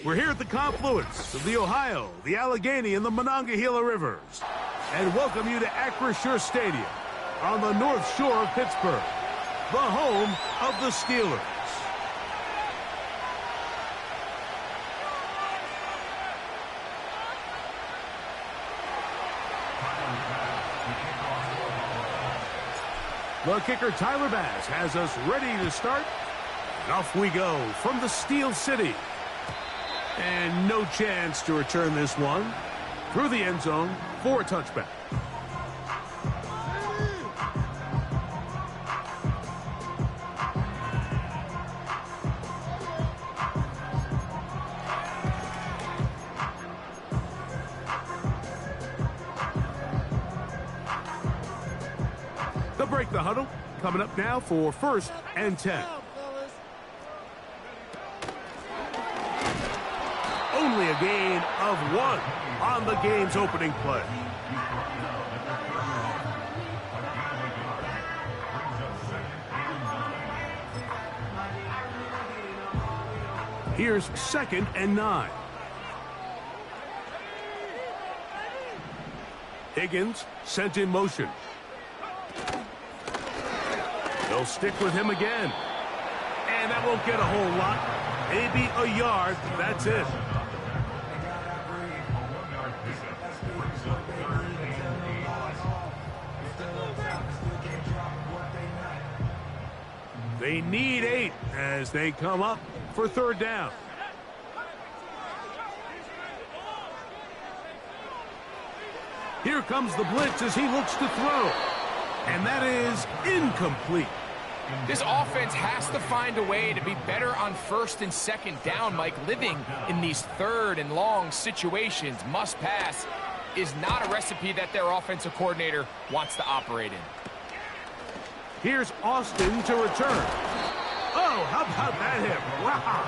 We're here at the confluence of the Ohio, the Allegheny, and the Monongahela Rivers, and welcome you to Acrisure Stadium on the North Shore of Pittsburgh, the home of the Steelers. The kicker, Tyler Bass, has us ready to start. And off we go from the Steel City. And no chance to return this one through the end zone for a touchback. They'll break the huddle. Coming up now for 1st and 10. Only a gain of 1 on the game's opening play. Here's 2nd and 9. Higgins sent in motion. They'll stick with him again. And that won't get a whole lot. Maybe a yard. That's it. They need 8 as they come up for 3rd down. Here comes the blitz as he looks to throw. And that is incomplete. This offense has to find a way to be better on 1st and 2nd down, Mike. Living in these 3rd and long situations, must pass, is not a recipe that their offensive coordinator wants to operate in. Here's Austin to return. Oh, how about that hit? Wow.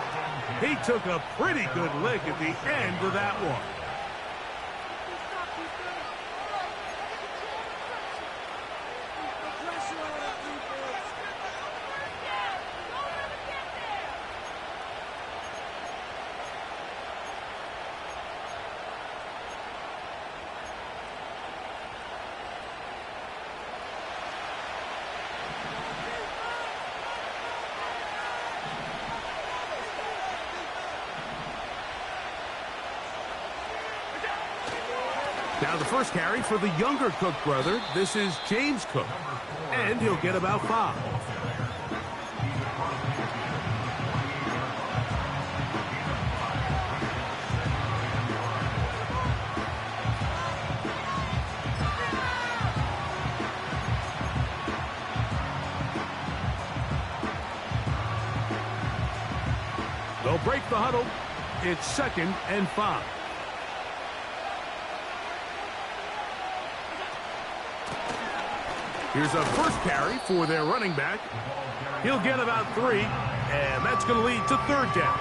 He took a pretty good lick at the end of that one. Now the first carry for the younger Cook brother. This is James Cook. And he'll get about 5. They'll break the huddle. It's 2nd and 5. Here's a first carry for their running back. He'll get about 3, and that's going to lead to 3rd down.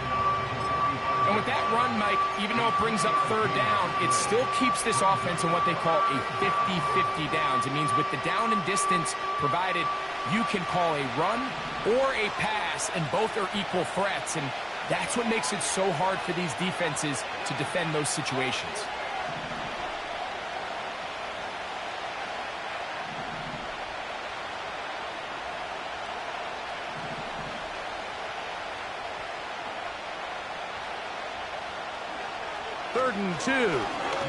And with that run, Mike, even though it brings up 3rd down, it still keeps this offense in what they call a 50-50 downs. It means with the down and distance provided, you can call a run or a pass, and both are equal threats. And that's what makes it so hard for these defenses to defend those situations. Third and 2.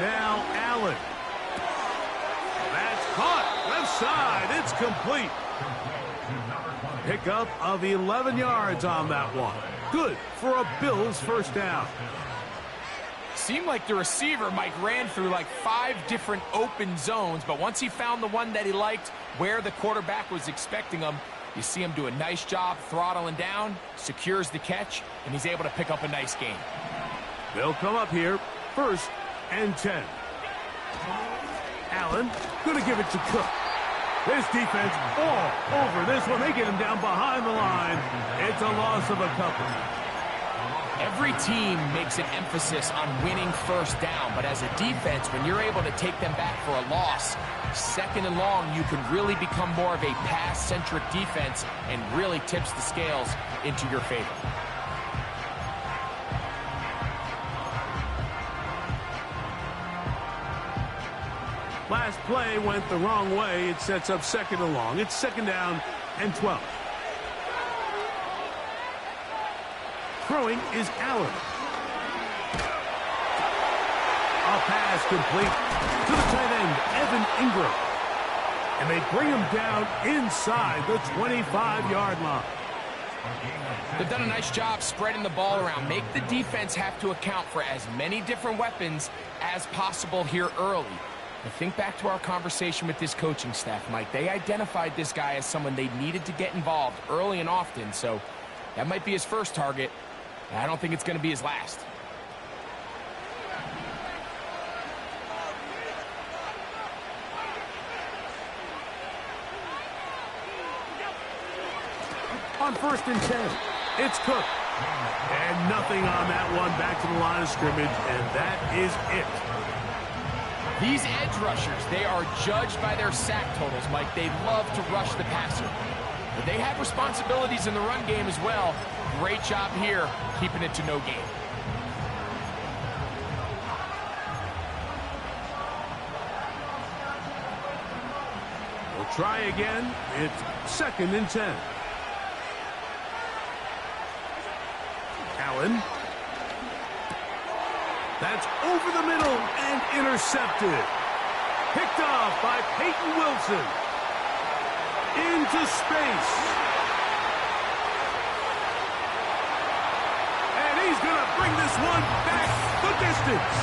Now Allen. That's caught. Left side. It's complete. Pickup of 11 yards on that one. Good for a Bills first down. Seemed like the receiver, Mike, ran through like 5 different open zones, but once he found the one that he liked, where the quarterback was expecting him, you see him do a nice job throttling down, secures the catch, and he's able to pick up a nice gain. They'll come up here, 1st and 10. Allen going to give it to Cook. This defense all over this one. They get him down behind the line. It's a loss of a couple. Every team makes an emphasis on winning first down, but as a defense, when you're able to take them back for a loss, 2nd and long, you can really become more of a pass-centric defense and really tips the scales into your favor. Last play went the wrong way. It sets up 2nd and long. It's 2nd down and 12. Throwing is Allen. A pass complete to the tight end, Evan Ingram. And they bring him down inside the 25-yard line. They've done a nice job spreading the ball around. Make the defense have to account for as many different weapons as possible here early. But think back to our conversation with this coaching staff, Mike. They identified this guy as someone they needed to get involved early and often. So that might be his first target. I don't think it's going to be his last. On 1st and 10, it's Cook. And nothing on that one, back to the line of scrimmage, and that is it. These edge rushers, they are judged by their sack totals, Mike. They love to rush the passer. But they have responsibilities in the run game as well. Great job here, keeping it to no gain. We'll try again. It's 2nd and 10. Allen. That's over the middle and intercepted. Picked off by Peyton Wilson. Into space. And he's going to bring this one back the distance.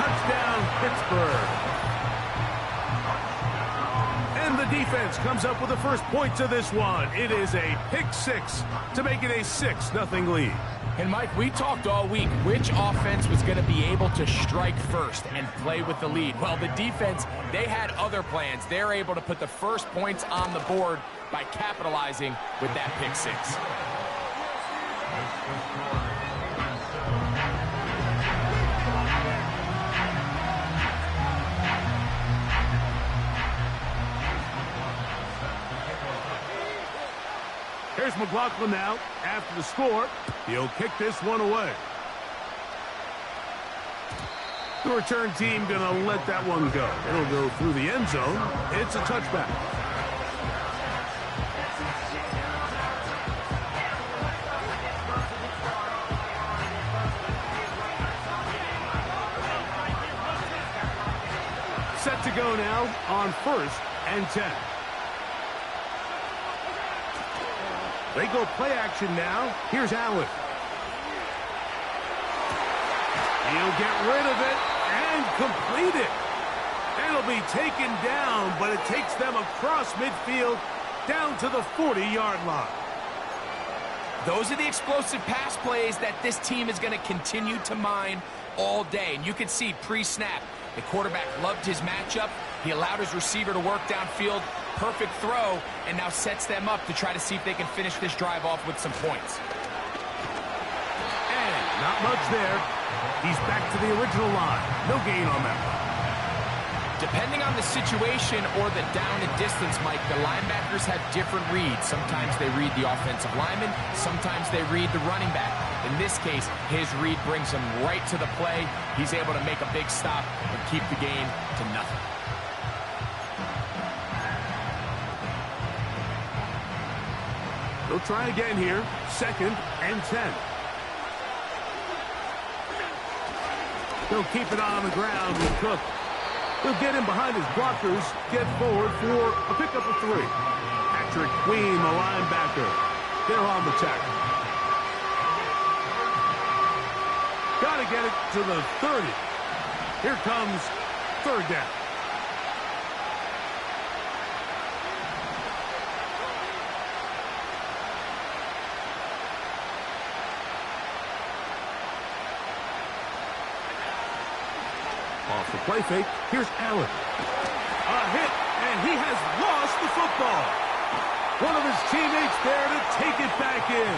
Touchdown, Pittsburgh. And the defense comes up with the first point to this one. It is a pick 6 to make it a 6-0 lead. And, Mike, we talked all week which offense was going to be able to strike first and play with the lead. Well, the defense, they had other plans. They're able to put the first points on the board by capitalizing with that pick 6. Here's McLaughlin now. After the score, he'll kick this one away. The return team going to let that one go. It'll go through the end zone. It's a touchback. Set to go now on 1st and 10. They go play action now. Here's Allen. He'll get rid of it and complete it. It'll be taken down, but it takes them across midfield down to the 40-yard line. Those are the explosive pass plays that this team is going to continue to mine all day. And you can see pre-snap, the quarterback loved his matchup. He allowed his receiver to work downfield. Perfect throw, and now sets them up to try to see if they can finish this drive off with some points. And not much there. He's back to the original line. No gain on that one. Depending on the situation or the down and distance, Mike, the linebackers have different reads. Sometimes they read the offensive lineman. Sometimes they read the running back. In this case, his read brings him right to the play. He's able to make a big stop and keep the game to nothing. They'll try again here. 2nd and 10. They'll keep it on the ground with Cook. He'll get in behind his blockers, get forward for a pickup of 3. Patrick Queen, the linebacker. They're on the tackle. Got to get it to the 30. Here comes 3rd down. Off the play fake, here's Allen. A hit, and he has lost the football. One of his teammates there to take it back in.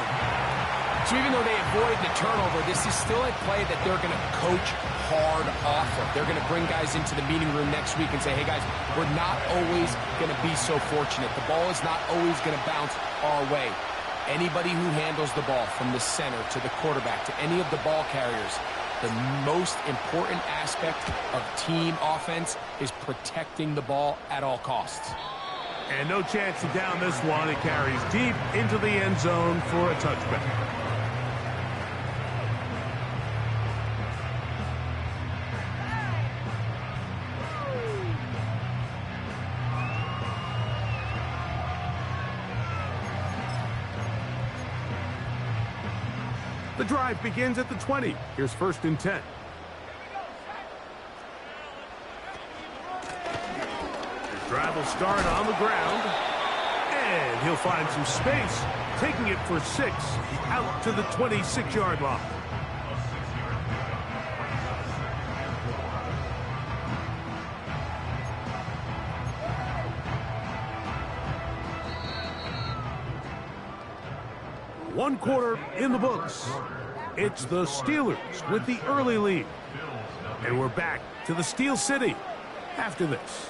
So even though they avoid the turnover, this is still a play that they're going to coach hard off of. They're going to bring guys into the meeting room next week and say, hey guys, we're not always going to be so fortunate. The ball is not always going to bounce our way. Anybody who handles the ball from the center to the quarterback to any of the ball carriers, the most important aspect of team offense is protecting the ball at all costs. And no chance to down this one. It carries deep into the end zone for a touchback. The drive begins at the 20. Here's 1st and 10. His drive will start on the ground. And he'll find some space, taking it for 6 out to the 26-yard line. One quarter in the books. It's the Steelers with the early lead. And we're back to the Steel City after this.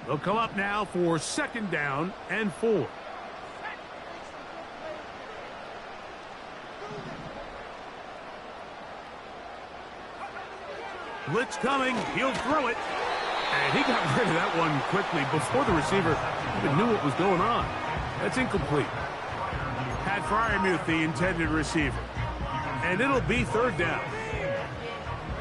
They'll come up now for 2nd down and 4. Blitz coming. He'll throw it. And he got rid of that one quickly before the receiver even knew what was going on. That's incomplete. Pat Freiermuth, the intended receiver. And it'll be 3rd down.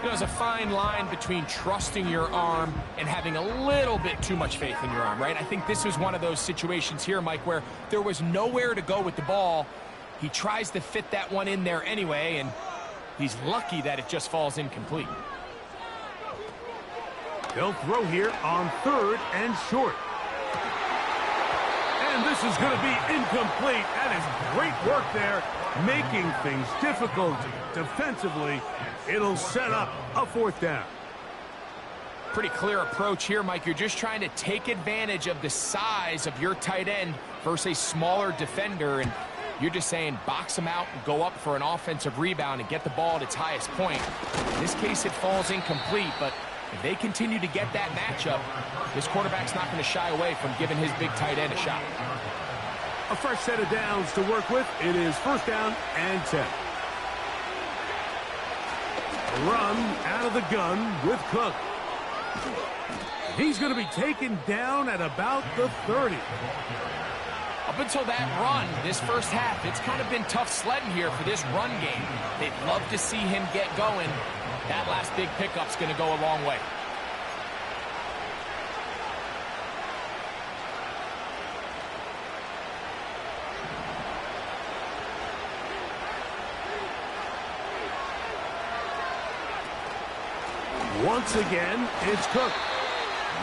There's a fine line between trusting your arm and having a little bit too much faith in your arm, right? I think this was one of those situations here, Mike, where there was nowhere to go with the ball. He tries to fit that one in there anyway, and he's lucky that it just falls incomplete. They'll throw here on 3rd and short. And this is going to be incomplete. That is great work there, making things difficult defensively. It'll set up a 4th down. Pretty clear approach here, Mike. You're just trying to take advantage of the size of your tight end versus a smaller defender, and you're just saying box him out and go up for an offensive rebound and get the ball at its highest point. In this case, it falls incomplete, but if they continue to get that matchup, this quarterback's not going to shy away from giving his big tight end a shot. A fresh set of downs to work with. It is 1st down and 10. A run out of the gun with Cook. He's going to be taken down at about the 30. Up until that run, this first half, it's kind of been tough sledding here for this run game. They'd love to see him get going. That last big pickup's going to go a long way. Once again, it's Cook.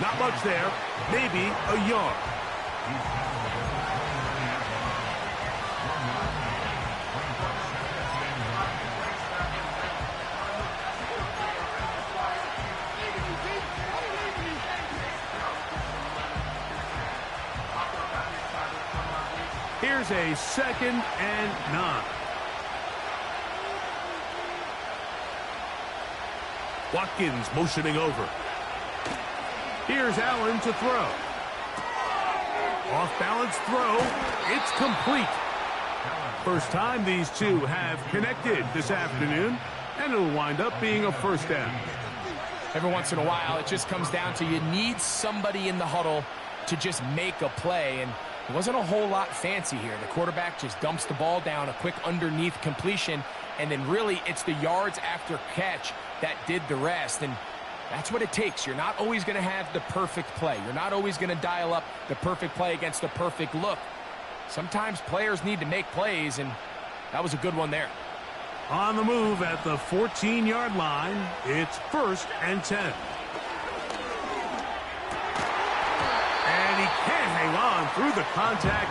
Not much there, maybe a yard. Here's a 2nd and 9. Watkins motioning over. Here's Allen to throw. Off-balance throw. It's complete. First time these two have connected this afternoon, and it'll wind up being a 1st down. Every once in a while, it just comes down to you need somebody in the huddle to just make a play, and it wasn't a whole lot fancy here. The quarterback just dumps the ball down, a quick underneath completion, and then really it's the yards after catch that did the rest, and that's what it takes. You're not always going to have the perfect play. You're not always going to dial up the perfect play against the perfect look. Sometimes players need to make plays, and that was a good one there. On the move at the 14-yard line, it's 1st and 10. And he can't hang on through the contact.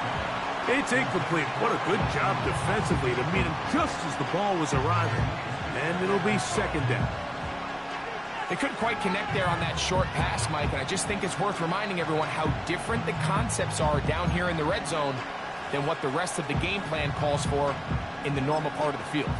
It's incomplete. What a good job defensively to meet him just as the ball was arriving. And it'll be 2nd down. They couldn't quite connect there on that short pass, Mike, and I just think it's worth reminding everyone how different the concepts are down here in the red zone than what the rest of the game plan calls for in the normal part of the field.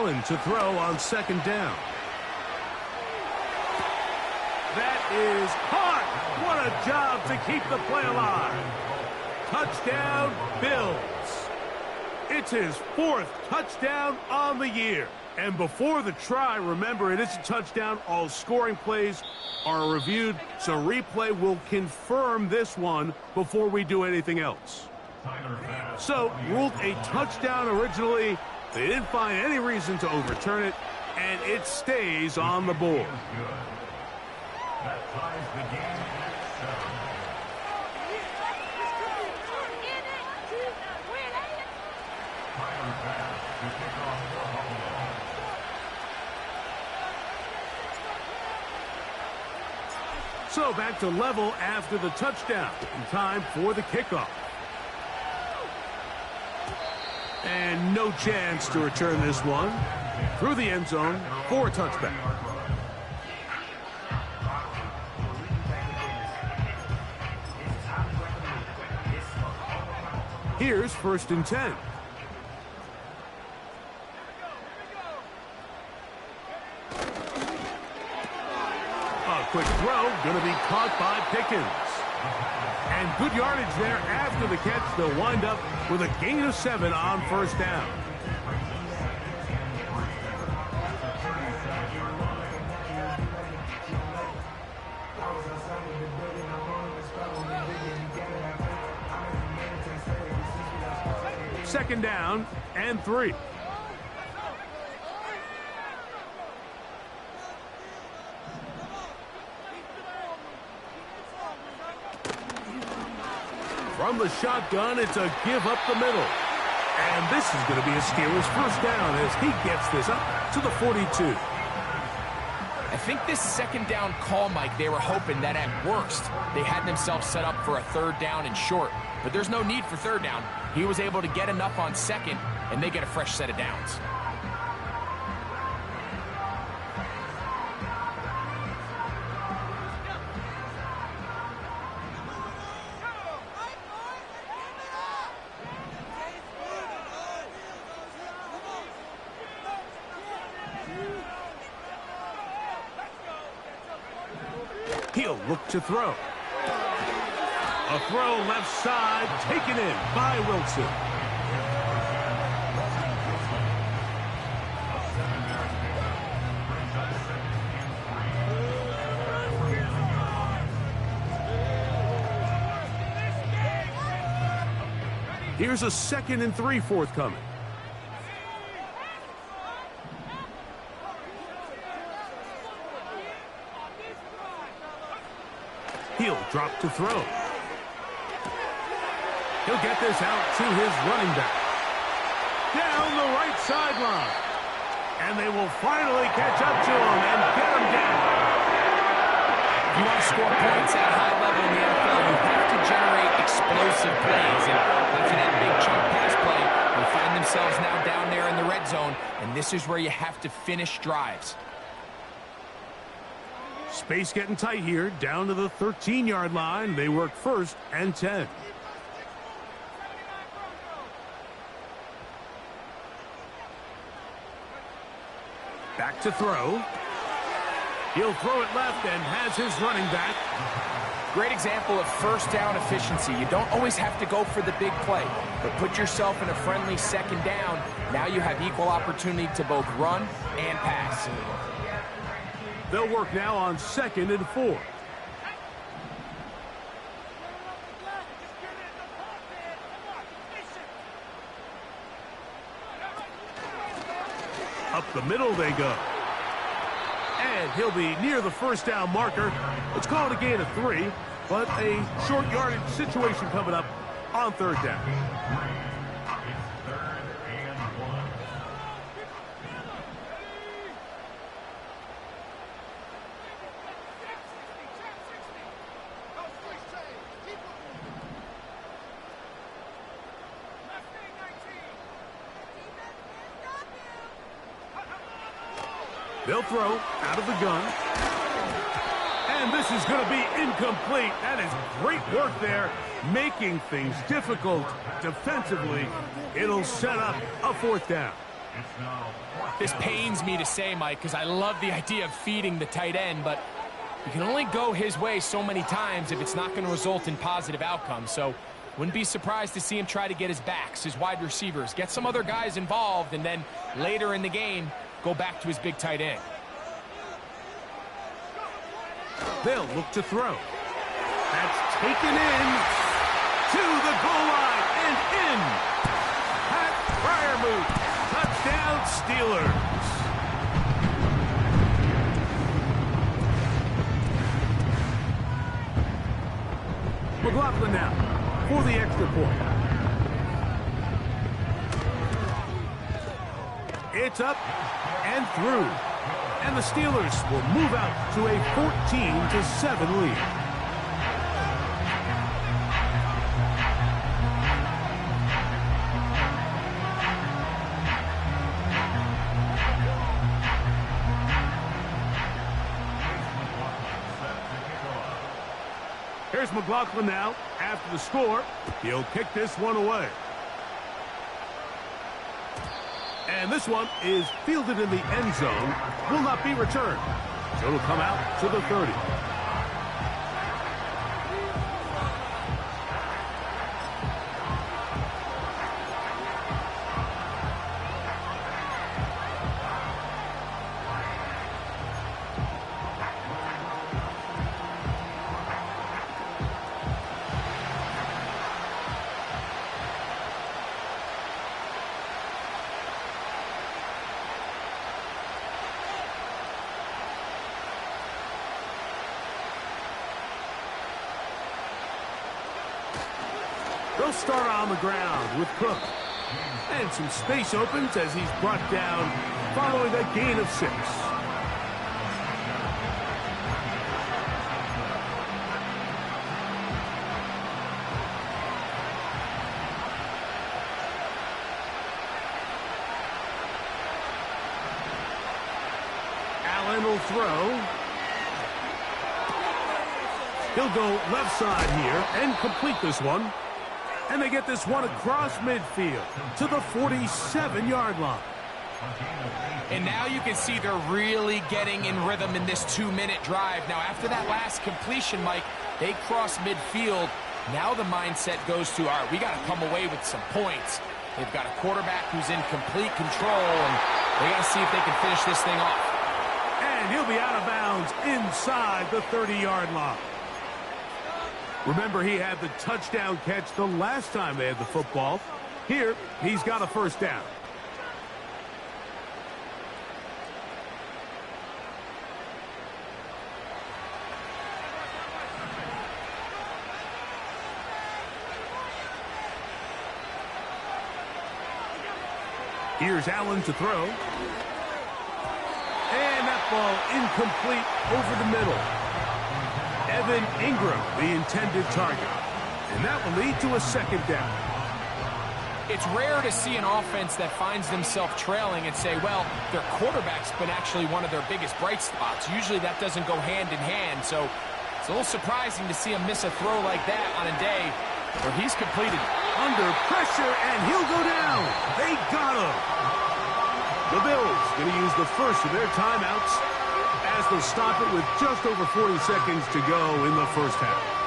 Allen to throw on second down. That is caught. What a job to keep the play alive. Touchdown, Bills. It's his 4th touchdown on the year. And before the try, remember, it is a touchdown. All scoring plays are reviewed, so replay will confirm this one before we do anything else. So, ruled a touchdown originally. They didn't find any reason to overturn it, and it stays on the board. That ties the game at 7. So back to level after the touchdown. In time for the kickoff. And no chance to return this one. Through the end zone for a touchback. Here's 1st and 10. A quick throw, going to be caught by Pickens. And good yardage there after the catch. They'll wind up with a gain of 7 on 1st down. Second down and 3. From the shotgun, it's a give up the middle. And this is going to be a Steelers 1st down as he gets this up to the 42. I think this 2nd down call, Mike, they were hoping that at worst they had themselves set up for a 3rd down and short. But there's no need for 3rd down. He was able to get enough on 2nd, and they get a fresh set of downs. He'll look to throw. A throw left side, taken in by Wilson. Here's a 2nd and 3 forthcoming. He'll drop to throw. He'll get this out to his running back. Down the right sideline. And they will finally catch up to him and get him down. If you want to score points at a high level in the NFL, you have to generate explosive plays. And after that big chunk pass play, they find themselves now down there in the red zone. And this is where you have to finish drives. Space getting tight here, down to the 13-yard line. They work 1st and 10. Back to throw. He'll throw it left and has his running back. Great example of 1st down efficiency. You don't always have to go for the big play, but put yourself in a friendly 2nd down. Now you have equal opportunity to both run and pass. They'll work now on 2nd and 4. Up the middle they go. And he'll be near the 1st down marker. Let's call it a gain of 3, but a short yardage situation coming up on 3rd down. They'll throw out of the gun. And this is going to be incomplete. That is great work there, making things difficult defensively. It'll set up a 4th down. This pains me to say, Mike, because I love the idea of feeding the tight end, but you can only go his way so many times if it's not going to result in positive outcomes. So wouldn't be surprised to see him try to get his backs, his wide receivers, get some other guys involved, and then later in the game, go back to his big tight end. They'll look to throw. That's taken in to the goal line and in. Pat Freiermuth, touchdown Steelers. McLaughlin now for the extra point. It's up and through. And the Steelers will move out to a 14-7 lead. Here's McLaughlin now. After the score, he'll kick this one away. And this one is fielded in the end zone. Will not be returned. So it'll come out to the 30. They'll start on the ground with Cook. And some space opens as he's brought down following a gain of 6. Allen will throw. He'll go left side here and complete this one. And they get this one across midfield to the 47-yard line. And now you can see they're really getting in rhythm in this 2-minute drive. Now, after that last completion, Mike, they cross midfield. Now the mindset goes to, all right, we got to come away with some points. They've got a quarterback who's in complete control, and they got to see if they can finish this thing off. And he'll be out of bounds inside the 30-yard line. Remember, he had the touchdown catch the last time they had the football. Here, he's got a first down. Here's Allen to throw. And that ball incomplete over the middle. Evan Ingram, the intended target. And that will lead to a second down. It's rare to see an offense that finds themselves trailing and say, well, their quarterback's been actually one of their biggest bright spots. Usually that doesn't go hand in hand, so it's a little surprising to see him miss a throw like that on a day where he's completed. Under pressure, and he'll go down. They got him. The Bills going to use the first of their timeouts as they stop it with just over 40 seconds to go in the first half.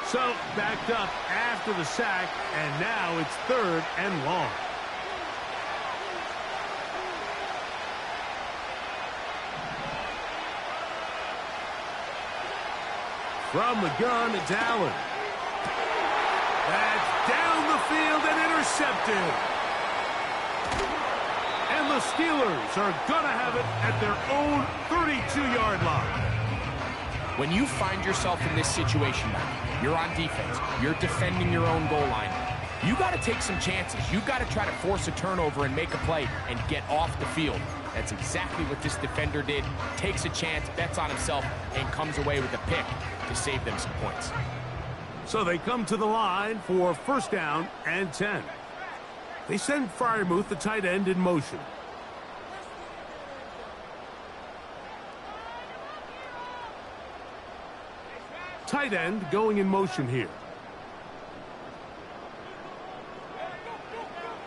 So, backed up after the sack, and now it's 3rd and long. From the gun, it's Allen. That's down the field and intercepted. And the Steelers are going to have it at their own 32-yard line. When you find yourself in this situation now, you're on defense, you're defending your own goal line, you got to take some chances. You got to try to force a turnover and make a play and get off the field. That's exactly what this defender did. Takes a chance, bets on himself, and comes away with a pick to save them some points. So they come to the line for first down and 10. They send Freiermuth, the tight end, in motion. Tight end going in motion here.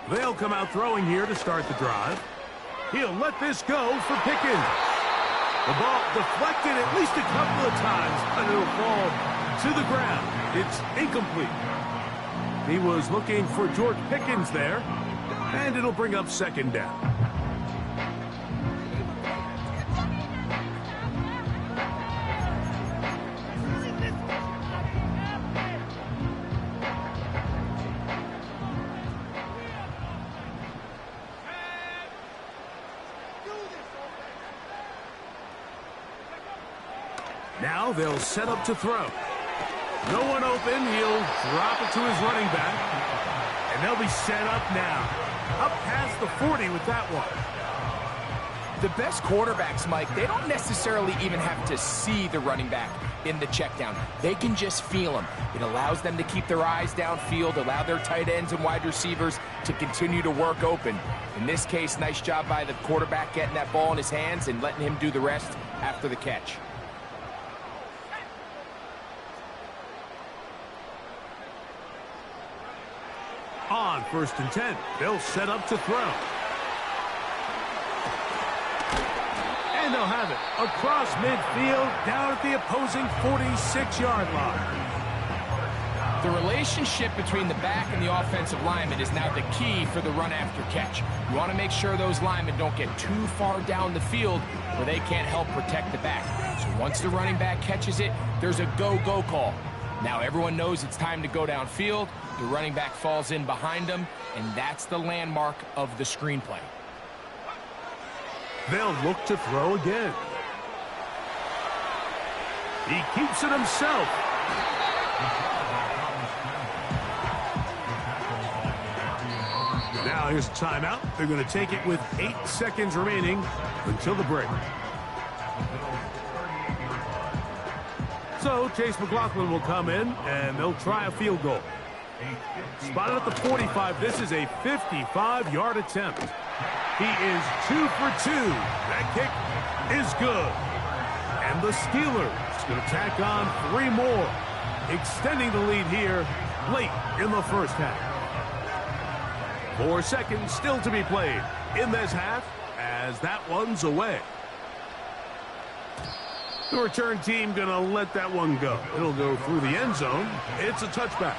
They'll come out throwing here to start the drive. He'll let this go for Pickens. The ball deflected at least a couple of times, and it'll fall to the ground. It's incomplete. He was looking for George Pickens there, and it'll bring up second down. Now they'll set up to throw. No one open. He'll drop it to his running back. And they'll be set up now. Up past the 40 with that one. The best quarterbacks, Mike, they don't necessarily even have to see the running back in the check down. They can just feel him. It allows them to keep their eyes downfield, allow their tight ends and wide receivers to continue to work open. In this case, nice job by the quarterback getting that ball in his hands and letting him do the rest after the catch. On first and 10, they'll set up to throw. And they'll have it across midfield down at the opposing 46-yard line. The relationship between the back and the offensive lineman is now the key for the run after catch. You want to make sure those linemen don't get too far down the field where they can't help protect the back. So once the running back catches it, there's a go-go call. Now everyone knows it's time to go downfield. The running back falls in behind him, and that's the landmark of the screenplay. They'll look to throw again. He keeps it himself. Now here's a timeout. They're going to take it with 8 seconds remaining until the break. So Chase McLaughlin will come in, and they'll try a field goal. Spotted at the 45. This is a 55-yard attempt. He is 2 for 2. That kick is good. And the Steelers going to tack on 3 more, extending the lead here late in the first half. 4 seconds still to be played in this half as that one's away. The return team going to let that one go. It'll go through the end zone. It's a touchback.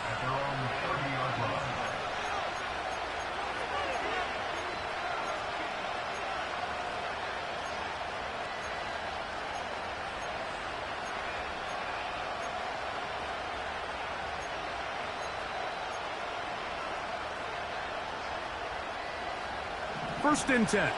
First and 10.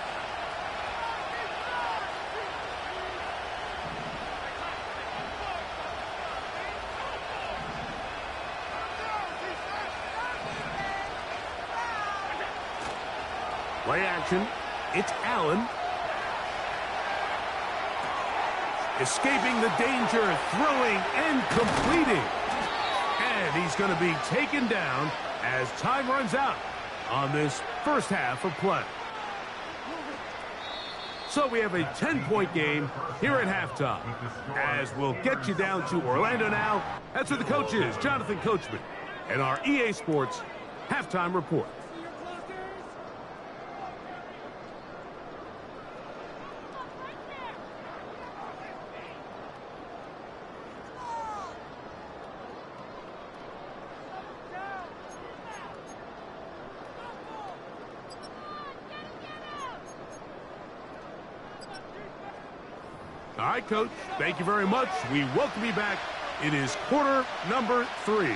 Play action. It's Allen. Escaping the danger, throwing and completing. And he's going to be taken down as time runs out on this first half of play. So we have a 10-point game here at halftime. As we'll get you down to Orlando now. That's where the coach is, Jonathan Coachman, and our EA Sports halftime report. All right, Coach, thank you very much. We welcome you back. It is quarter number 3.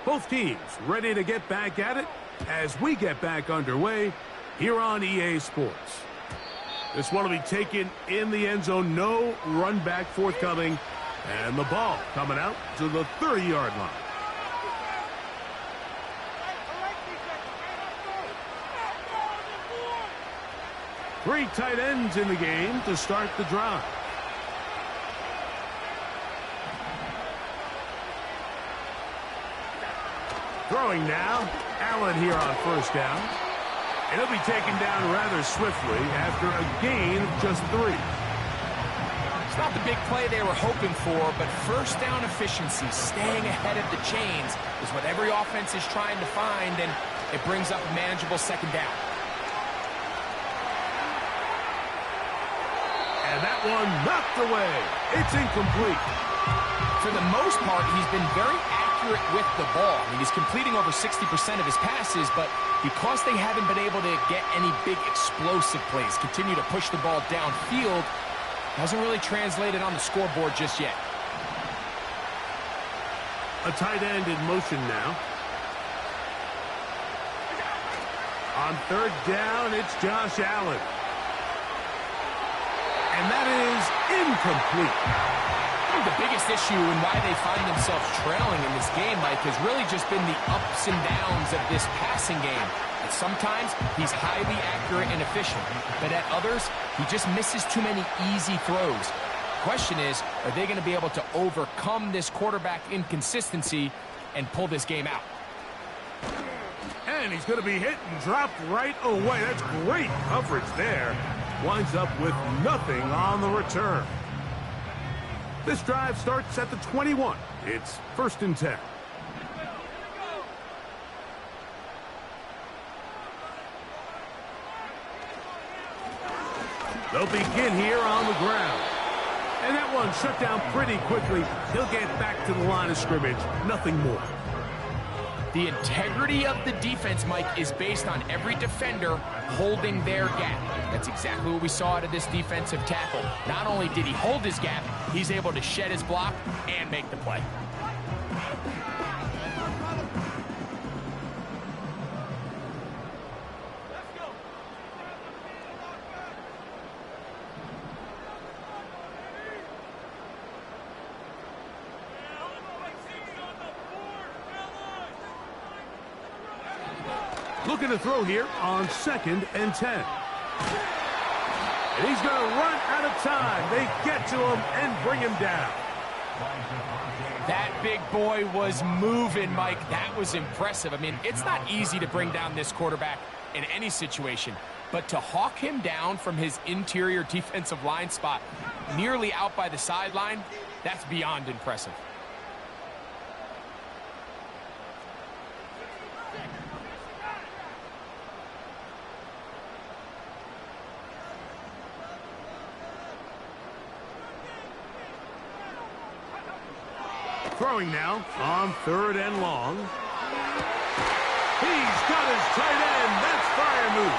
Both teams ready to get back at it as we get back underway here on EA Sports. This one will be taken in the end zone. No run back forthcoming. And the ball coming out to the 30-yard line. Three tight ends in the game to start the drive. Throwing now. Allen here on first down. And he'll be taken down rather swiftly after a gain of just 3. It's not the big play they were hoping for, but first down efficiency, staying ahead of the chains, is what every offense is trying to find, and it brings up a manageable second down. And that one knocked away. It's incomplete. For the most part, he's been very accurate with the ball. I mean, he's completing over 60% of his passes, but because they haven't been able to get any big explosive plays, continue to push the ball downfield, hasn't really translated on the scoreboard just yet. A tight end in motion now. On third down, it's Josh Allen. And that is incomplete. I think the biggest issue and why they find themselves trailing in this game, Mike, has really just been the ups and downs of this passing game. And sometimes he's highly accurate and efficient, but at others, he just misses too many easy throws. Question is, are they going to be able to overcome this quarterback inconsistency and pull this game out? And he's going to be hit and dropped right away. That's great coverage there. Winds up with nothing on the return. This drive starts at the 21. It's 1st and 10. They'll begin here on the ground. And that one shut down pretty quickly. He'll get back to the line of scrimmage. Nothing more. The integrity of the defense, Mike, is based on every defender holding their gap. That's exactly what we saw out of this defensive tackle. Not only did he hold his gap, he's able to shed his block and make the play. Looking to throw here on 2nd and 10. And he's going to run out of time. They get to him and bring him down. That big boy was moving, Mike. That was impressive. I mean, it's not easy to bring down this quarterback in any situation, but to hawk him down from his interior defensive line spot nearly out by the sideline, that's beyond impressive. Throwing now on 3rd and long. He's got his tight end. That's Freiermuth.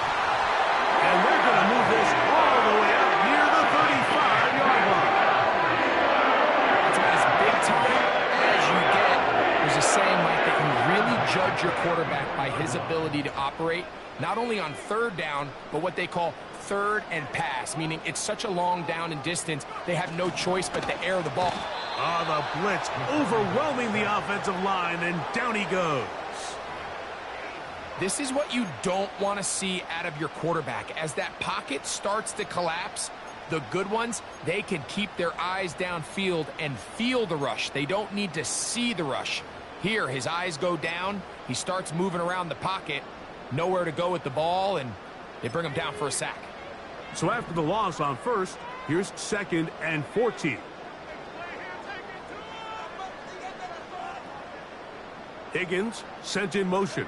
And they're going to move this all the way up near the 35-yard line. That's about as big time as you get. There's a saying, Mike, that you really judge your quarterback by his ability to operate, not only on 3rd down, but what they call 3rd and pass, meaning it's such a long down and distance, they have no choice but to air the ball. Ah, the blitz overwhelming the offensive line, and down he goes. This is what you don't want to see out of your quarterback. As that pocket starts to collapse, the good ones, they can keep their eyes downfield and feel the rush. They don't need to see the rush. Here, his eyes go down. He starts moving around the pocket. Nowhere to go with the ball, and they bring him down for a sack. So after the loss on 1st, here's 2nd and 14. Higgins sent in motion.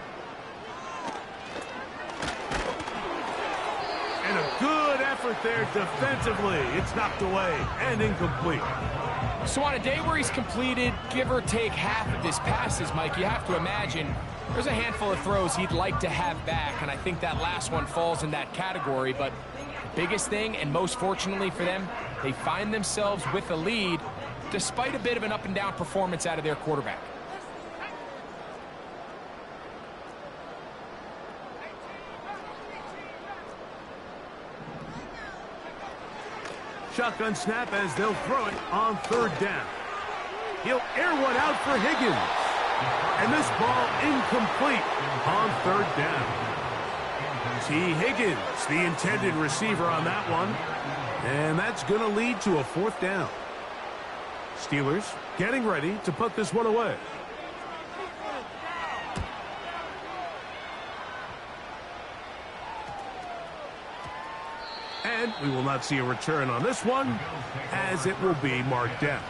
And a good effort there defensively. It's knocked away and incomplete. So on a day where he's completed, give or take half of his passes, Mike, you have to imagine there's a handful of throws he'd like to have back, and I think that last one falls in that category. But the biggest thing, and most fortunately for them, they find themselves with a lead despite a bit of an up-and-down performance out of their quarterback. Shotgun snap as they'll throw it on 3rd down. He'll air one out for Higgins. And this ball incomplete on 3rd down. T. Higgins, the intended receiver on that one. And that's going to lead to a 4th down. Steelers getting ready to put this one away. And we will not see a return on this one, as it will be marked down.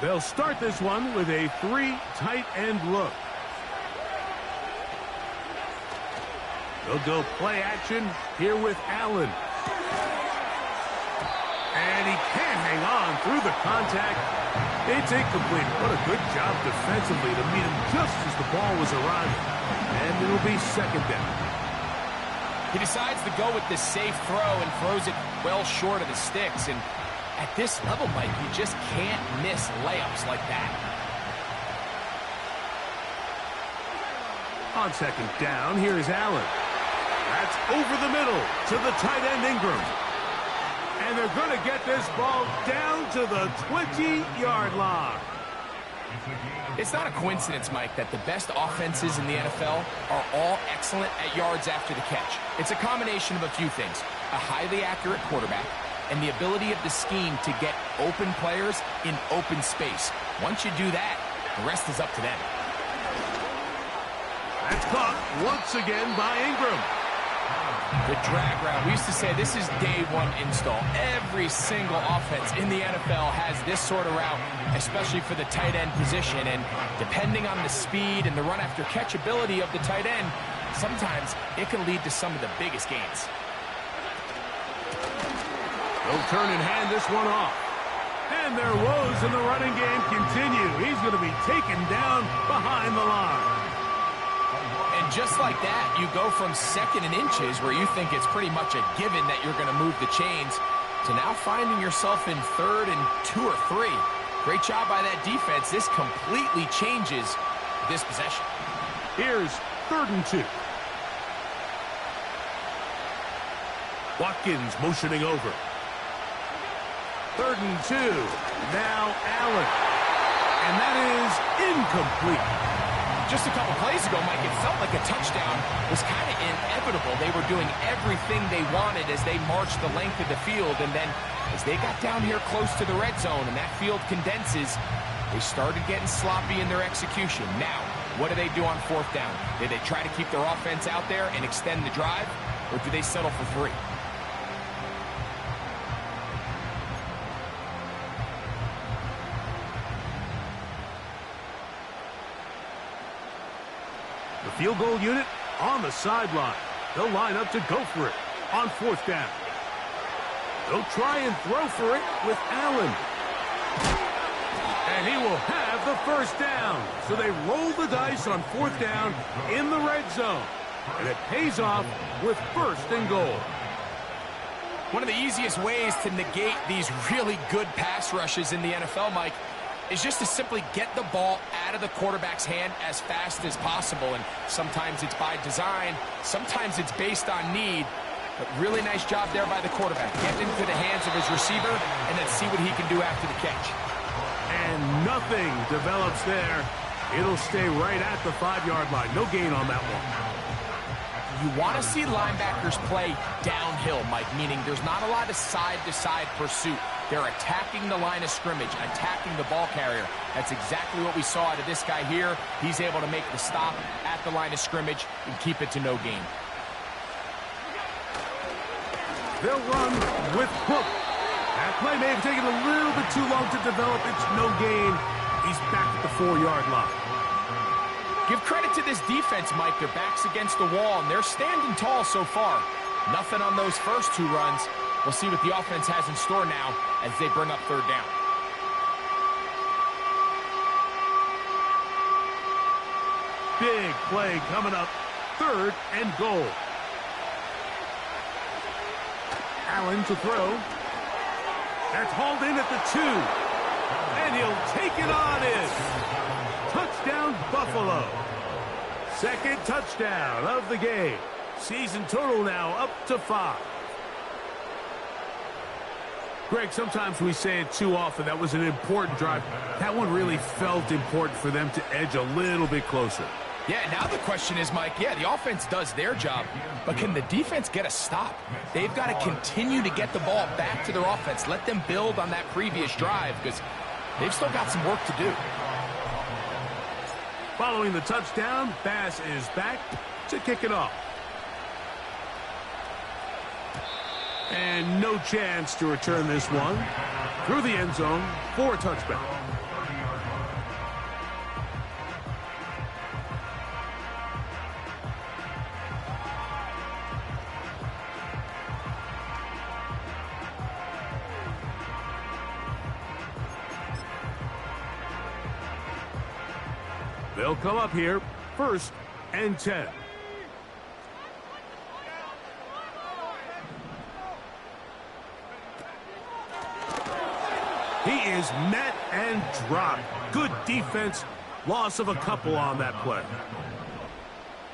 They'll start this one with a 3 tight end look. They'll go play action here with Allen. And he can't hang on through the contact. It's incomplete. What a good job defensively to meet him just as the ball was arriving. And it'll be 2nd down. He decides to go with this safe throw and throws it well short of the sticks. And at this level, Mike, you just can't miss layups like that. On 2nd down, here's Allen. That's over the middle to the tight end Ingram. And they're going to get this ball down to the 20-yard line. It's not a coincidence, Mike, that the best offenses in the NFL are all excellent at yards after the catch. It's a combination of a few things: a highly accurate quarterback and the ability of the scheme to get open players in open space. Once you do that, the rest is up to them. That's caught once again by Ingram. The drag route. We used to say this is day 1 install. Every single offense in the NFL has this sort of route, especially for the tight end position. And depending on the speed and the run after catch ability of the tight end, sometimes it can lead to some of the biggest gains. They'll turn and hand this one off. And their woes in the running game continue. He's going to be taken down behind the line. And just like that, you go from 2nd and inches, where you think it's pretty much a given that you're going to move the chains, to now finding yourself in 3rd and 2 or 3. Great job by that defense. This completely changes this possession. Here's 3rd and 2. Watkins motioning over. 3rd and 2. Now Allen. And that is incomplete. Just a couple plays ago, Mike, it felt like a touchdown was kind of inevitable. They were doing everything they wanted as they marched the length of the field. And then as they got down here close to the red zone and that field condenses, they started getting sloppy in their execution. Now, what do they do on 4th down? Did they try to keep their offense out there and extend the drive? Or do they settle for 3? The field goal unit on the sideline. They'll line up to go for it on 4th down. They'll try and throw for it with Allen. And he will have the 1st down. So they roll the dice on 4th down in the red zone. And it pays off with 1st and goal. One of the easiest ways to negate these really good pass rushes in the NFL, Mike, is just to simply get the ball out of the quarterback's hand as fast as possible. And sometimes it's by design, sometimes it's based on need. But really nice job there by the quarterback. Get into the hands of his receiver and then see what he can do after the catch. And nothing develops there. It'll stay right at the 5-yard line. No gain on that one. You want to see linebackers play downhill, Mike, meaning there's not a lot of side-to-side pursuit. They're attacking the line of scrimmage, attacking the ball carrier. That's exactly what we saw out of this guy here. He's able to make the stop at the line of scrimmage and keep it to no gain. They'll run with Cook. That play may have taken a little bit too long to develop. It's no gain. He's back at the 4-yard line. Give credit to this defense, Mike. Their back's against the wall, and they're standing tall so far. Nothing on those first 2 runs. We'll see what the offense has in store now as they bring up 3rd down. Big play coming up. 3rd and goal. Allen to throw. That's hauled in at the 2. And he'll take it on in. Touchdown, Buffalo. 2nd touchdown of the game. Season total now up to 5. Greg, sometimes we say it too often. That was an important drive. That one really felt important for them to edge a little bit closer. Yeah, now the question is, Mike, yeah, the offense does their job, but can the defense get a stop? They've got to continue to get the ball back to their offense. Let them build on that previous drive because they've still got some work to do. Following the touchdown, Bass is back to kick it off. And no chance to return this one through the end zone for a touchback. They'll come up here, 1st and 10. He is met and dropped. Good defense. Loss of a couple on that play.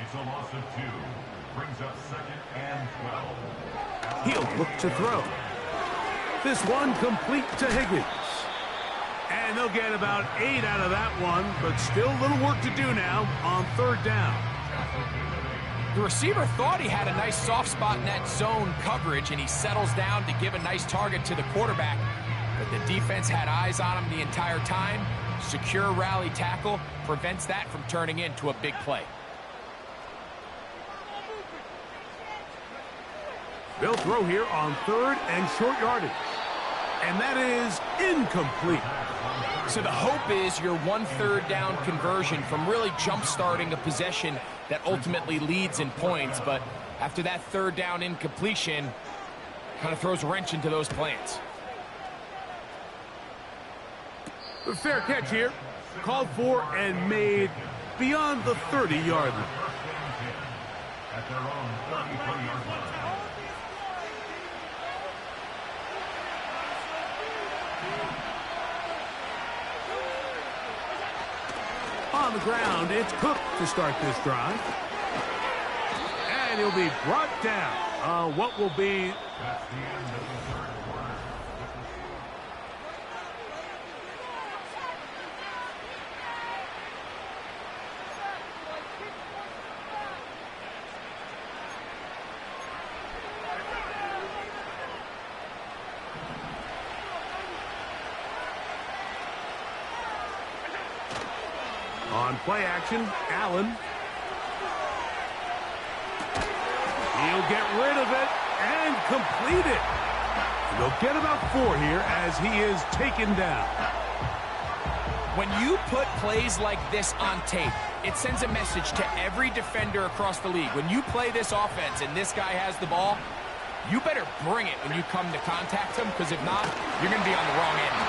It's a loss of 2. Brings up 2nd and 12. He'll look to throw. This one complete to Higgins. And they'll get about 8 out of that one, but still a little work to do now on 3rd down. The receiver thought he had a nice soft spot in that zone coverage, and he settles down to give a nice target to the quarterback. But the defense had eyes on him the entire time. Secure rally tackle prevents that from turning into a big play. They'll throw here on 3rd and short yardage. And that is incomplete. So the hope is your 1/3 down conversion from really jump-starting a possession that ultimately leads in points. But after that 3rd down incompletion, kind of throws a wrench into those plans. The fair catch here. Called for and made beyond the 30-yard line. At their own 33-yard line. On the ground, it's Cook to start this drive. And he'll be brought down. What will be... That's the end of the 3rd quarter. On play action, Allen. He'll get rid of it and complete it. They'll get about 4 here as he is taken down. When you put plays like this on tape, it sends a message to every defender across the league. When you play this offense and this guy has the ball, you better bring it when you come to contact him, because if not, you're going to be on the wrong end.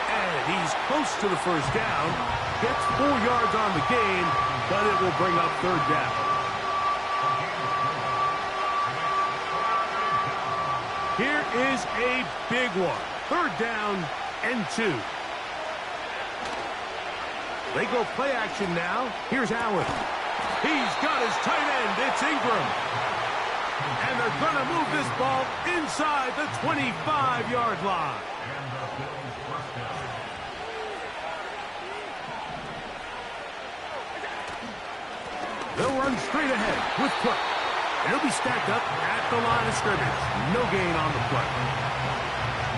And he's close to the 1st down. Gets 4 yards on the gain, but it will bring up 3rd down. Here is a big one. 3rd down and 2. They go play action now. Here's Allen. He's got his tight end. It's Ingram. And they're going to move this ball inside the 25-yard line. They'll run straight ahead with Cook. He'll be stacked up at the line of scrimmage. No gain on the play.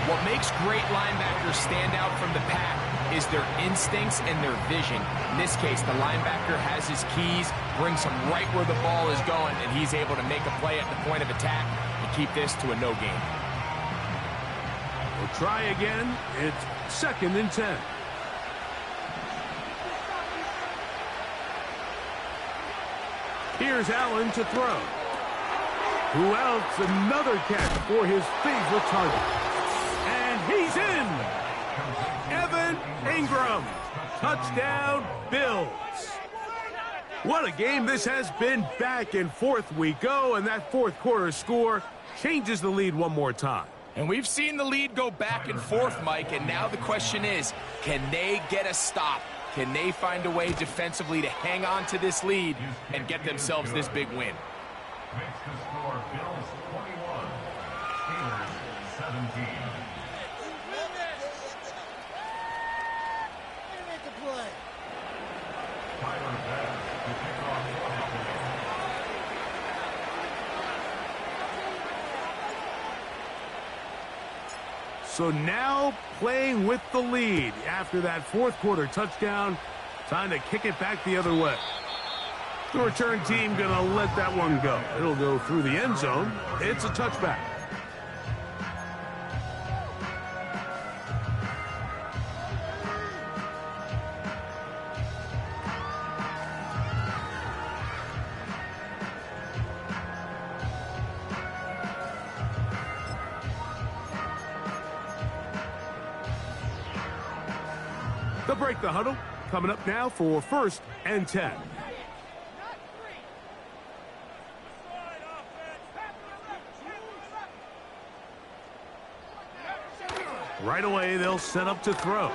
What makes great linebackers stand out from the pack is their instincts and their vision. In this case, the linebacker has his keys, brings him right where the ball is going, and he's able to make a play at the point of attack and keep this to a no gain. We'll try again. It's 2nd and 10. Here's Allen to throw. Who else? Another catch for his favorite target. And he's in. Evan Ingram. Touchdown, Bills. What a game this has been. Back and forth we go, and that 4th quarter score changes the lead one more time. And we've seen the lead go back and forth, Mike, and now the question is, can they get a stop? Can they find a way defensively to hang on to this lead and get themselves this big win? Makes the score Bills 21, Steelers 17. Tyler Bass to kick off the play. So now playing with the lead after that fourth quarter touchdown. Time to kick it back the other way. The return team going to let that one go. It'll go through the end zone. It's a touchback. They'll break the huddle. Coming up now for 1st and 10. Right away, they'll set up to throw.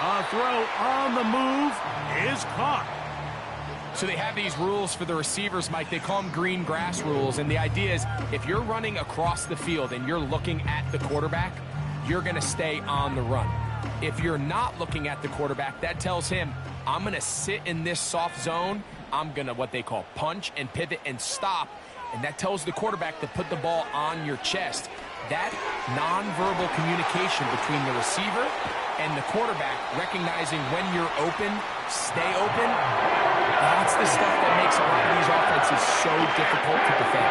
A throw on the move is caught. So they have these rules for the receivers, Mike. They call them green grass rules. And the idea is if you're running across the field and you're looking at the quarterback, you're going to stay on the run. If you're not looking at the quarterback, that tells him, I'm going to sit in this soft zone. I'm going to what they call punch and pivot and stop. And that tells the quarterback to put the ball on your chest. That nonverbal communication between the receiver and the quarterback, recognizing when you're open, stay open, that's the stuff that makes a lot of these offenses so difficult to defend.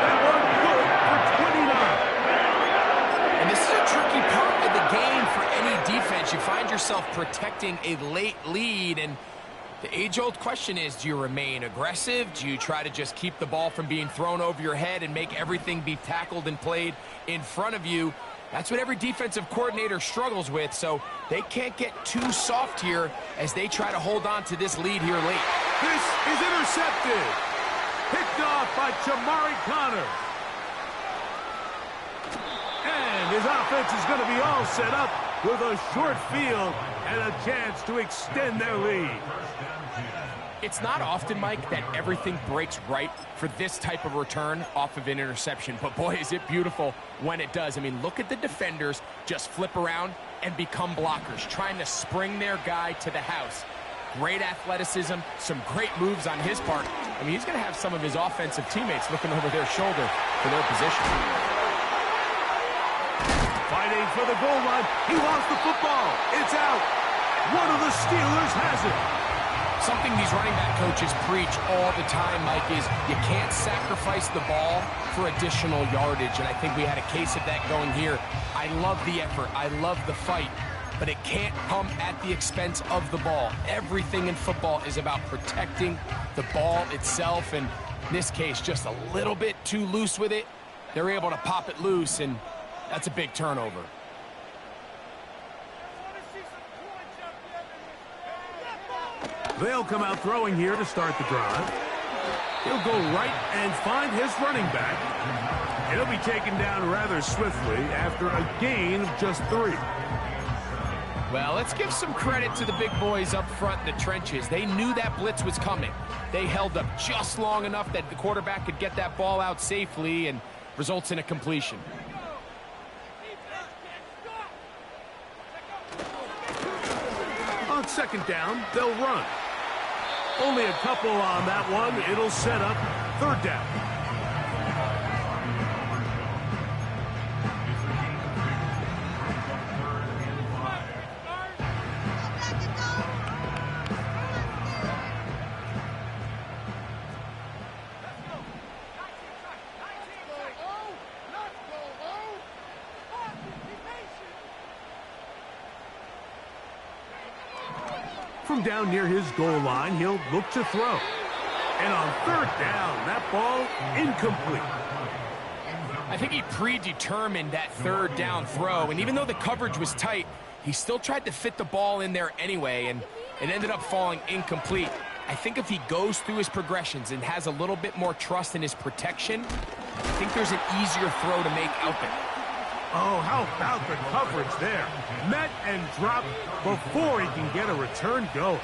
That one good for 29. And this is a tricky part of the game for any defense. You find yourself protecting a late lead, and the age-old question is, do you remain aggressive? Do you try to just keep the ball from being thrown over your head and make everything be tackled and played in front of you? That's what every defensive coordinator struggles with, so they can't get too soft here as they try to hold on to this lead here late. This is intercepted. Picked off by Jamari Connor. And his offense is going to be all set up with a short field and a chance to extend their lead. It's not often, Mike, that everything breaks right for this type of return off of an interception. But, boy, is it beautiful when it does. I mean, look at the defenders just flip around and become blockers, trying to spring their guy to the house. Great athleticism, some great moves on his part. I mean, he's going to have some of his offensive teammates looking over their shoulder for their position. Fighting for the goal line. He lost the football. It's out. One of the Steelers has it. Something these running back coaches preach all the time, Mike, is you can't sacrifice the ball for additional yardage, and I think we had a case of that going here. I love the effort. I love the fight, but it can't come at the expense of the ball. Everything in football is about protecting the ball itself, and in this case, just a little bit too loose with it. They're able to pop it loose, and that's a big turnover. They'll come out throwing here to start the drive. He'll go right and find his running back. He'll be taken down rather swiftly after a gain of just 3. Well, let's give some credit to the big boys up front in the trenches. They knew that blitz was coming. They held up just long enough that the quarterback could get that ball out safely and results in a completion. On 2nd down, they'll run. Only a couple on that one. It'll set up 3rd down. From down near his goal line, he'll look to throw. And on 3rd down, that ball incomplete. I think he predetermined that 3rd down throw, and even though the coverage was tight, he still tried to fit the ball in there anyway, and it ended up falling incomplete. I think if he goes through his progressions and has a little bit more trust in his protection, I think there's an easier throw to make out there. Oh, how about the coverage there? Met and dropped before he can get a return going.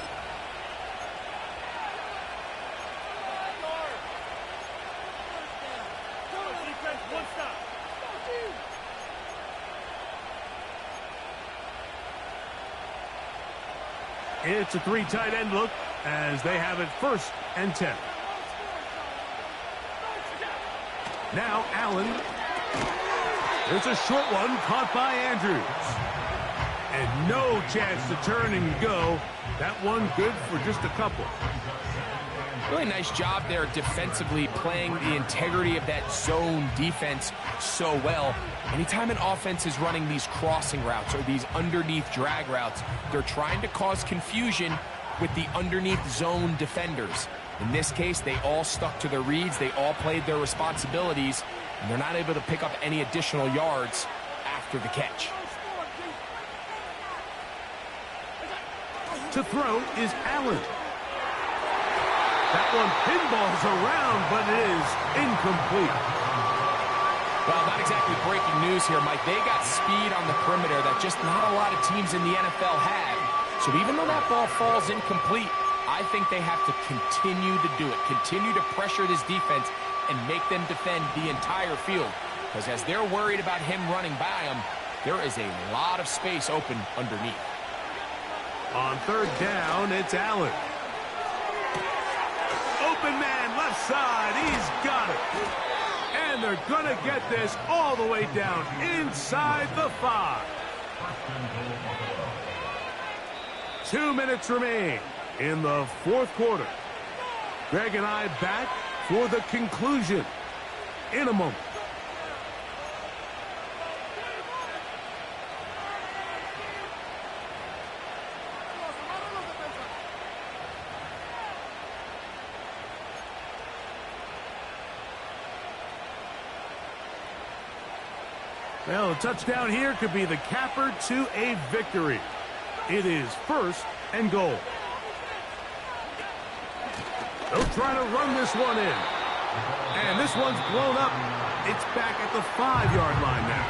It's a 3 tight end look as they have it 1st and 10. Now Allen. It's a short one caught by Andrews. And no chance to turn and go. That one good for just a couple. Really nice job there defensively, playing the integrity of that zone defense so well. Anytime an offense is running these crossing routes or these underneath drag routes, they're trying to cause confusion with the underneath zone defenders. In this case, they all stuck to their reads, they all played their responsibilities, and they're not able to pick up any additional yards after the catch. To throw is Allen. That one pinballs around, but it is incomplete. Well, not exactly breaking news here, Mike. They got speed on the perimeter that just not a lot of teams in the NFL have. So even though that ball falls incomplete, I think they have to continue to do it, continue to pressure this defense and make them defend the entire field. Because as they're worried about him running by them, there is a lot of space open underneath. On 3rd down, it's Allen. Open man, left side, he's got it. And they're going to get this all the way down inside the 5. 2 minutes remain in the 4th quarter. Greg and I back for the conclusion in a moment. Well, a touchdown here could be the capper to a victory. It is 1st and goal. They'll try to run this one in. And this one's blown up. It's back at the 5-yard line now.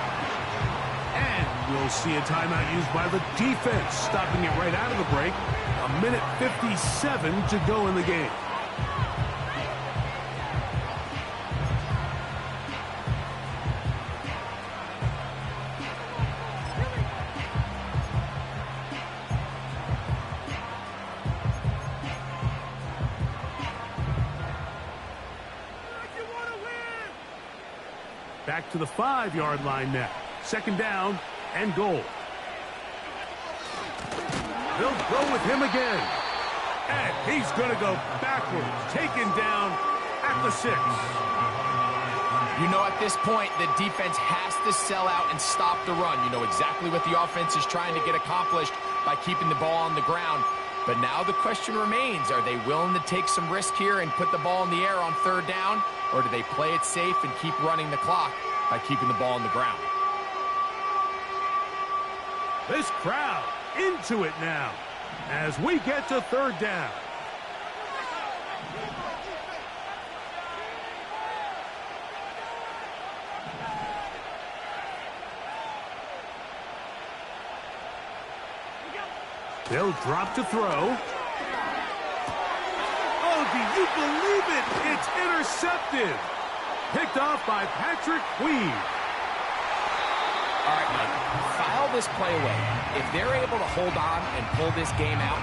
And we'll see a timeout used by the defense, stopping it right out of the break. 1:57 to go in the game. Back to the 5-yard line now. 2nd down and goal. They'll go with him again. And he's going to go backwards. Taken down at the 6. You know, at this point, the defense has to sell out and stop the run. You know exactly what the offense is trying to get accomplished by keeping the ball on the ground. But now the question remains, are they willing to take some risk here and put the ball in the air on 3rd down? Or do they play it safe and keep running the clock by keeping the ball on the ground? This crowd into it now as we get to 3rd down. They'll drop to throw. Oh, do you believe it? It's intercepted. Picked off by Patrick Queen. All right, Mike, file this play away. If they're able to hold on and pull this game out,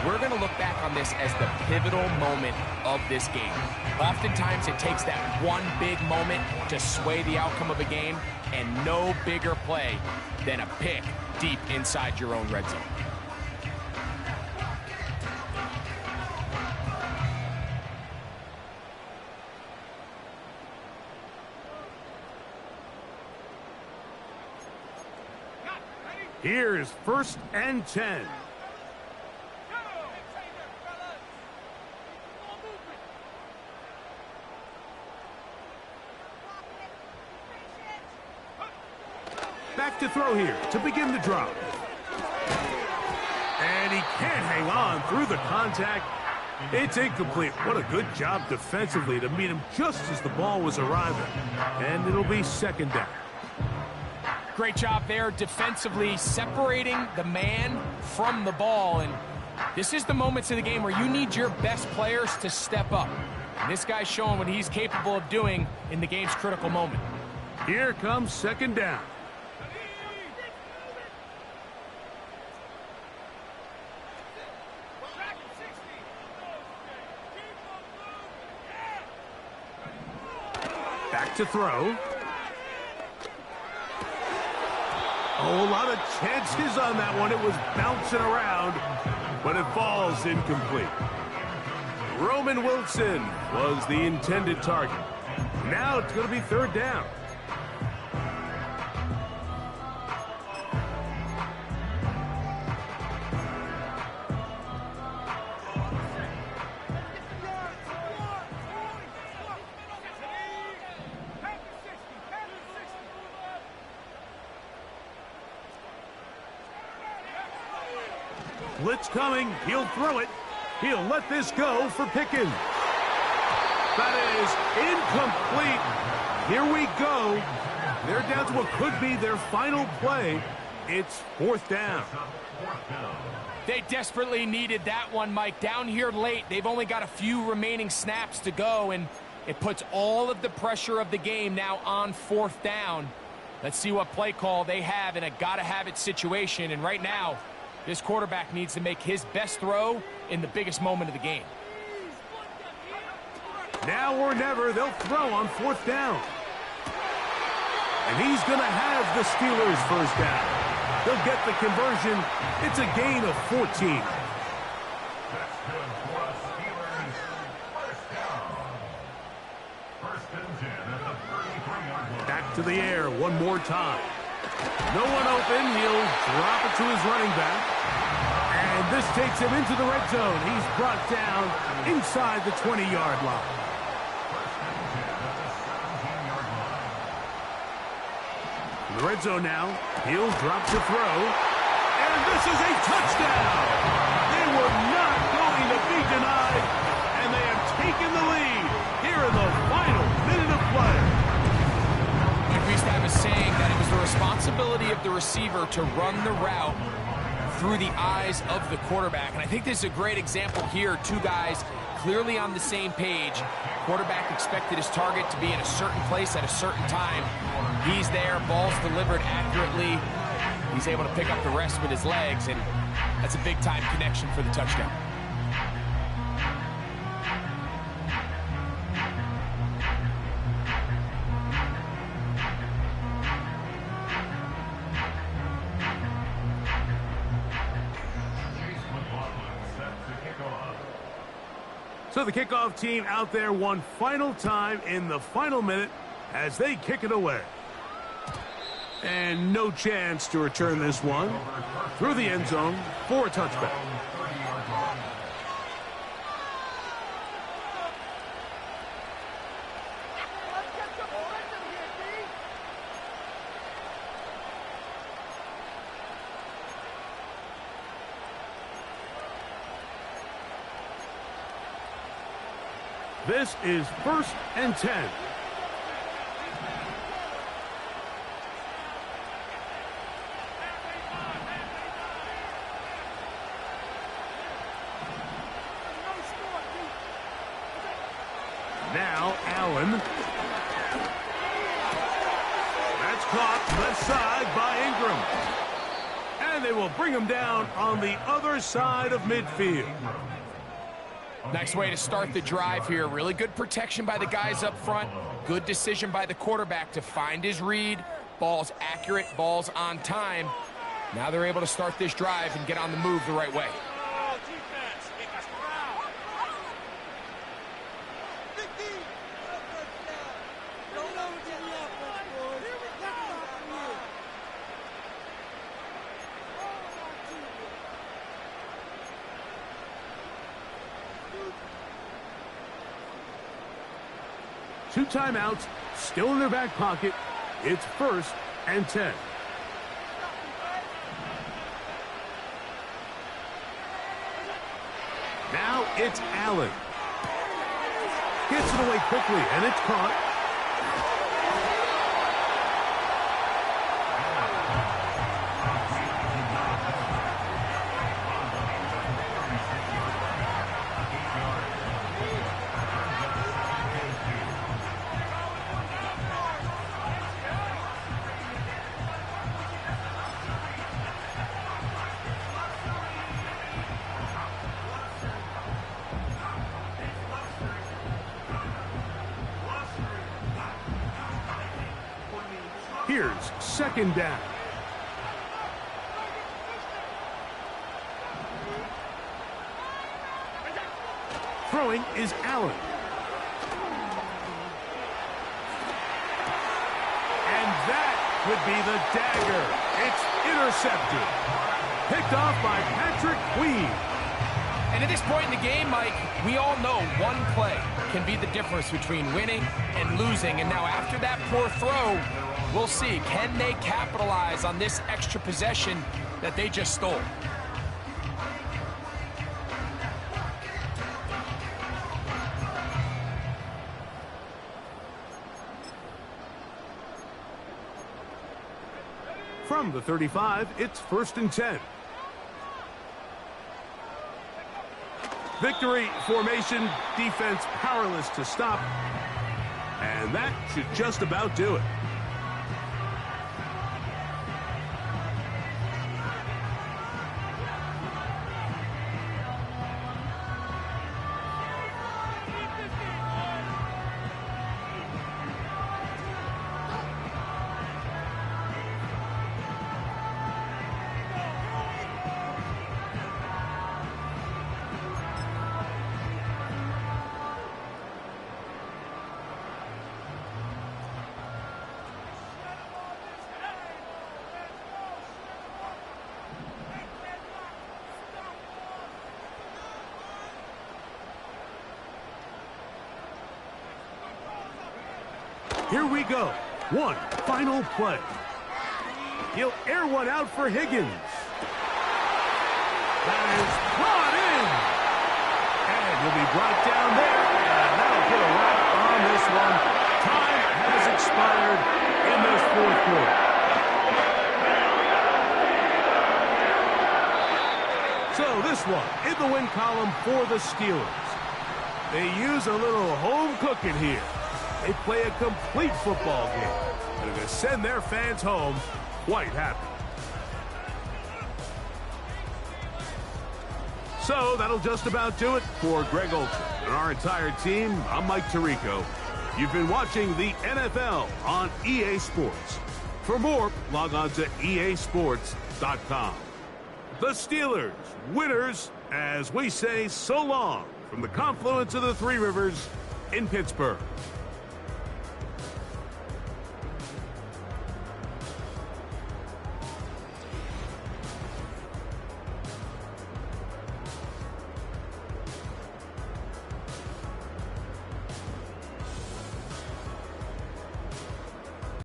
we're going to look back on this as the pivotal moment of this game. Oftentimes, it takes that one big moment to sway the outcome of a game, and no bigger play than a pick deep inside your own red zone. Here is 1st and 10. Back to throw here to begin the drop. And he can't hang on through the contact. It's incomplete. What a good job defensively to meet him just as the ball was arriving. And it'll be 2nd down. Great job there defensively, separating the man from the ball. And this is the moments of the game where you need your best players to step up. And this guy's showing what he's capable of doing in the game's critical moment. Here comes 2nd down. to throw. Oh, a lot of chances on that one. It was bouncing around, but it falls incomplete. Roman Wilson was the intended target. Now it's going to be third down. Blitz coming. He'll throw it. He'll let this go for Pickens. That is incomplete. Here we go. They're down to what could be their final play. It's fourth down. They desperately needed that one, Mike. Down here late, they've only got a few remaining snaps to go, and it puts all of the pressure of the game now on fourth down. Let's see what play call they have in a gotta-have-it situation, and right now, this quarterback needs to make his best throw in the biggest moment of the game. Now or never, they'll throw on fourth down. And he's going to have the Steelers first down. They'll get the conversion. It's a gain of 14. That's good for the Steelers. First down. First and 10 at the 33-yard line. Back to the air one more time. No one open. He'll drop it to his running back. And this takes him into the red zone. He's brought down inside the 20-yard line. In the red zone now. He'll drop to throw. And this is a touchdown. They were not going to be denied. And they have taken the lead here in the final minute of play. Mike Riestab is saying that it was the responsibility of the receiver to run the route through the eyes of the quarterback. And I think this is a great example here. Two guys clearly on the same page. Quarterback expected his target to be in a certain place at a certain time. He's there, ball's delivered accurately. He's able to pick up the rest with his legs, and that's a big-time connection for the touchdown. So the kickoff team out there one final time in the final minute as they kick it away. And no chance to return this one through the end zone for a touchback. This is 1st and 10. Now Allen. That's caught left side by Ingram. And they will bring him down on the other side of midfield. Nice way to start the drive here. Really good protection by the guys up front. Good decision by the quarterback to find his read. Ball's accurate, ball's on time. Now they're able to start this drive and get on the move the right way. Two timeouts, still in their back pocket. It's 1st and 10. Now it's Allen. Gets it away quickly, and it's caught. Here's second down. Throwing is Allen. And that would be the dagger. It's intercepted. Picked off by Patrick Queen. And at this point in the game, Mike, we all know one play can be the difference between winning and losing. And now after that poor throw, we'll see. Can they capitalize on this extra possession that they just stole? From the 35, it's 1st and 10. Victory formation, defense powerless to stop. And that should just about do it. Here we go. One final play. He'll air one out for Higgins. That is brought in. And he'll be brought down there. And that'll put a wrap on this one. Time has expired in this fourth quarter. So this one in the win column for the Steelers. They use a little home cooking here. They play a complete football game, and are going to send their fans home quite happy. So that'll just about do it for Greg Olson and our entire team. I'm Mike Tirico. You've been watching the NFL on EA Sports. For more, log on to easports.com. The Steelers, winners, as we say so long from the confluence of the Three Rivers in Pittsburgh.